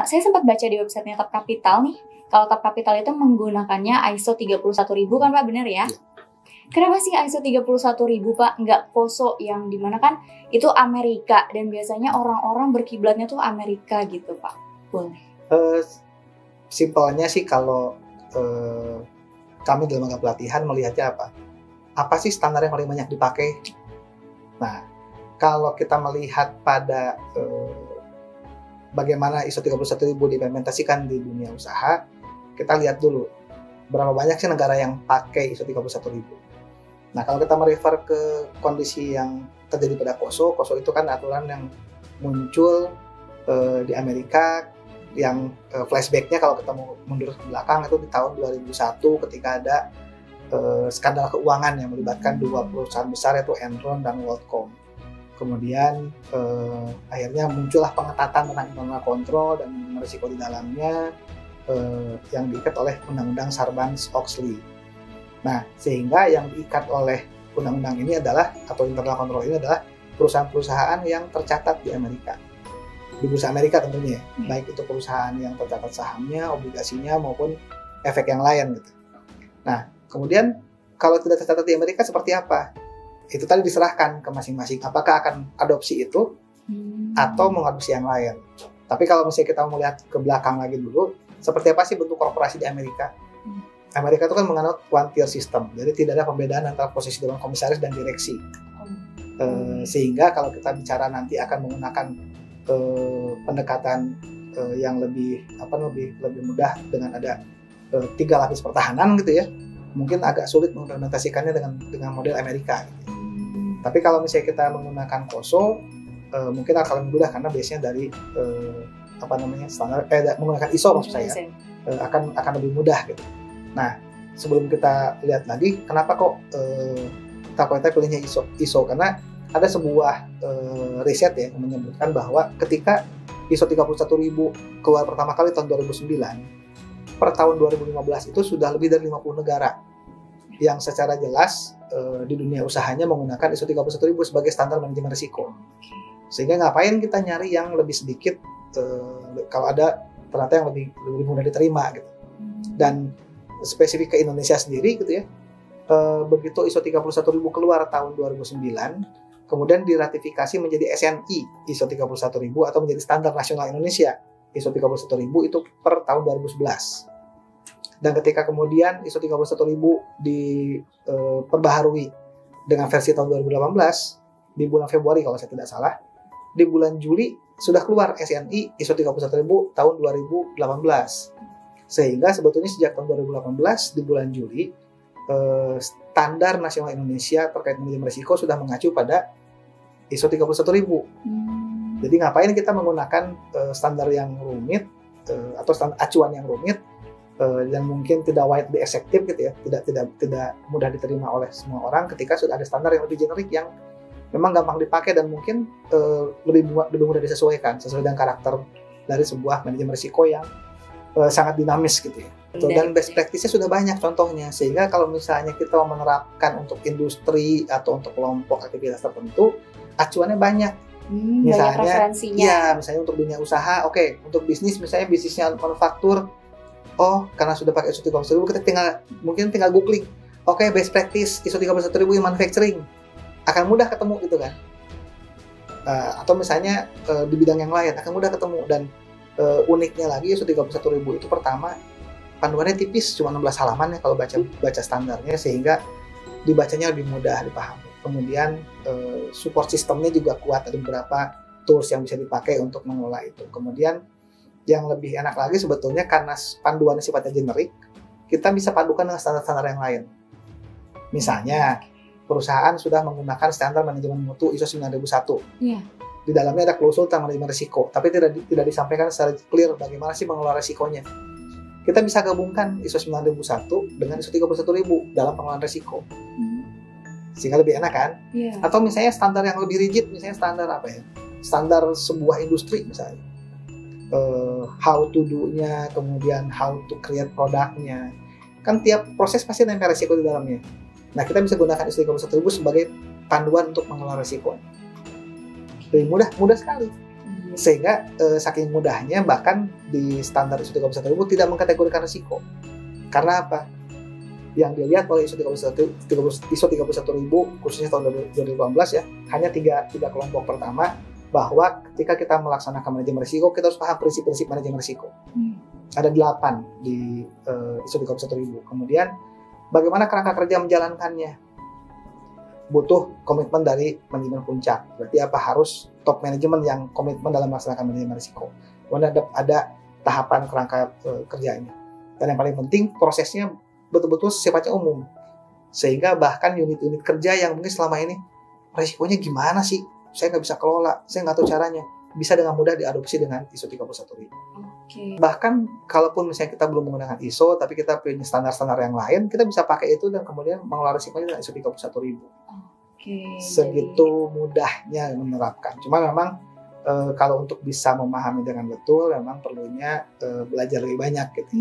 Saya sempat baca di websitenya Top Capital nih. Kalau Top Capital itu menggunakannya ISO 31000 kan Pak, benar ya? Kenapa sih ISO 31000 Pak? Nggak POSO yang dimana kan itu Amerika dan biasanya orang-orang berkiblatnya tuh Amerika gitu Pak? Boleh. Simpelnya sih kalau kami dalam lembaga pelatihan melihatnya apa? Apa sih standar yang paling banyak dipakai? Nah, kalau kita melihat pada bagaimana ISO 31000 diimplementasikan di dunia usaha, kita lihat dulu berapa banyak sih negara yang pakai ISO 31000. Nah, kalau kita merefer ke kondisi yang terjadi pada POSO itu kan aturan yang muncul di Amerika yang flashbacknya kalau kita mau mundur ke belakang itu di tahun 2001 ketika ada skandal keuangan yang melibatkan dua perusahaan besar yaitu Enron dan WorldCom. Kemudian akhirnya muncullah pengetatan tentang internal control dan risiko di dalamnya yang diikat oleh Undang-Undang Sarbanes-Oxley. Nah, sehingga yang diikat oleh undang-undang ini adalah, atau internal control ini adalah perusahaan-perusahaan yang tercatat di Amerika. Di bursa Amerika tentunya, baik itu perusahaan yang tercatat sahamnya, obligasinya, maupun efek yang lain gitu. Nah, kemudian kalau tidak tercatat di Amerika seperti apa? Itu tadi diserahkan ke masing-masing. Apakah akan adopsi itu atau mengadopsi yang lain? Tapi kalau misalnya kita mau lihat ke belakang lagi dulu, seperti apa sih bentuk korporasi di Amerika? Amerika itu kan menganut one tier system, jadi tidak ada pembedaan antara posisi dewan komisaris dan direksi. Sehingga kalau kita bicara nanti akan menggunakan pendekatan yang lebih mudah dengan ada 3 lapis pertahanan gitu ya, mungkin agak sulit mengimplementasikannya dengan model Amerika. Gitu. Tapi kalau misalnya kita menggunakan POSO, mungkin akan lebih mudah karena biasanya dari standar menggunakan ISO maksud saya akan lebih mudah gitu. Nah, sebelum kita lihat lagi kenapa kok kita pilihnya ISO karena ada sebuah riset ya yang menyebutkan bahwa ketika ISO 31000 keluar pertama kali tahun 2009, per tahun 2015 itu sudah lebih dari 50 negara yang secara jelas di dunia usahanya menggunakan ISO 31000 sebagai standar manajemen risiko. Sehingga ngapain kita nyari yang lebih sedikit kalau ada ternyata yang lebih mudah diterima gitu. Dan spesifik ke Indonesia sendiri gitu ya, begitu ISO 31000 keluar tahun 2009, kemudian diratifikasi menjadi SNI ISO 31000 atau menjadi standar nasional Indonesia ISO 31000 itu per tahun 2011. Dan ketika kemudian ISO 31000 diperbaharui dengan versi tahun 2018 di bulan Februari kalau saya tidak salah, di bulan Juli sudah keluar SNI ISO 31000 tahun 2018. Sehingga sebetulnya sejak tahun 2018 di bulan Juli standar nasional Indonesia terkait manajemen risiko sudah mengacu pada ISO 31000. Jadi ngapain kita menggunakan standar yang rumit atau standar acuan yang rumit dan mungkin tidak widely accepted gitu ya, tidak mudah diterima oleh semua orang ketika sudah ada standar yang lebih generik yang memang gampang dipakai dan mungkin lebih mudah disesuaikan sesuai dengan karakter dari sebuah manajemen risiko yang sangat dinamis gitu ya. Dan best practice-nya sudah banyak contohnya, sehingga kalau misalnya kita mau menerapkan untuk industri atau untuk kelompok aktivitas tertentu, acuannya banyak. Misalnya, misalnya untuk dunia usaha, untuk bisnis misalnya bisnisnya manufaktur, karena sudah pakai ISO 31000 kita tinggal googling, best practice ISO 31000 yang manufacturing, akan mudah ketemu gitu kan. Atau misalnya di bidang yang lain akan mudah ketemu. Dan uniknya lagi ISO 31000 itu pertama panduannya tipis, cuma 16 halaman ya kalau baca standarnya, sehingga dibacanya lebih mudah dipahami. Kemudian support sistemnya juga kuat, ada beberapa tools yang bisa dipakai untuk mengelola itu. Kemudian yang lebih enak lagi sebetulnya karena panduannya sifatnya generik, kita bisa padukan dengan standar-standar yang lain. Misalnya perusahaan sudah menggunakan standar manajemen mutu ISO 9001. Di dalamnya ada klausul tentang manajemen risiko, tapi tidak disampaikan secara clear bagaimana sih mengelola risikonya. Kita bisa gabungkan ISO 9001 dengan ISO 31000 dalam pengelolaan risiko. Sehingga lebih enak kan? Atau misalnya standar yang lebih rigid, misalnya standar apa ya? Standar sebuah industri misalnya. How to do-nya, kemudian how to create produknya. Kan tiap proses pasti ada risiko di dalamnya. Nah, kita bisa gunakan ISO 31000 sebagai panduan untuk mengelola risiko. Lebih mudah sekali. Sehingga saking mudahnya bahkan di standar ISO 31000 tidak mengkategorikan risiko. Karena apa? Yang dilihat oleh ISO 31000 khususnya tahun 2018 ya, hanya tiga kelompok. Pertama, bahwa ketika kita melaksanakan manajemen risiko, kita harus paham prinsip-prinsip manajemen risiko. Ada 8 di ISO 31000. Kemudian bagaimana kerangka kerja menjalankannya? Butuh komitmen dari manajemen puncak. Berarti apa? Harus top manajemen yang komitmen dalam melaksanakan manajemen risiko. Kemudian ada tahapan kerangka kerjanya. Dan yang paling penting prosesnya betul-betul sifatnya umum. Sehingga bahkan unit-unit kerja yang mungkin selama ini risikonya gimana sih? Saya nggak bisa kelola, saya nggak tahu caranya. Bisa dengan mudah diadopsi dengan ISO 31000. Bahkan kalaupun misalnya kita belum menggunakan ISO, tapi kita punya standar-standar yang lain, kita bisa pakai itu dan kemudian mengelola risikonya dengan ISO 31000. Segitu mudahnya menerapkan. Cuma memang kalau untuk bisa memahami dengan betul, memang perlunya belajar lebih banyak gitu.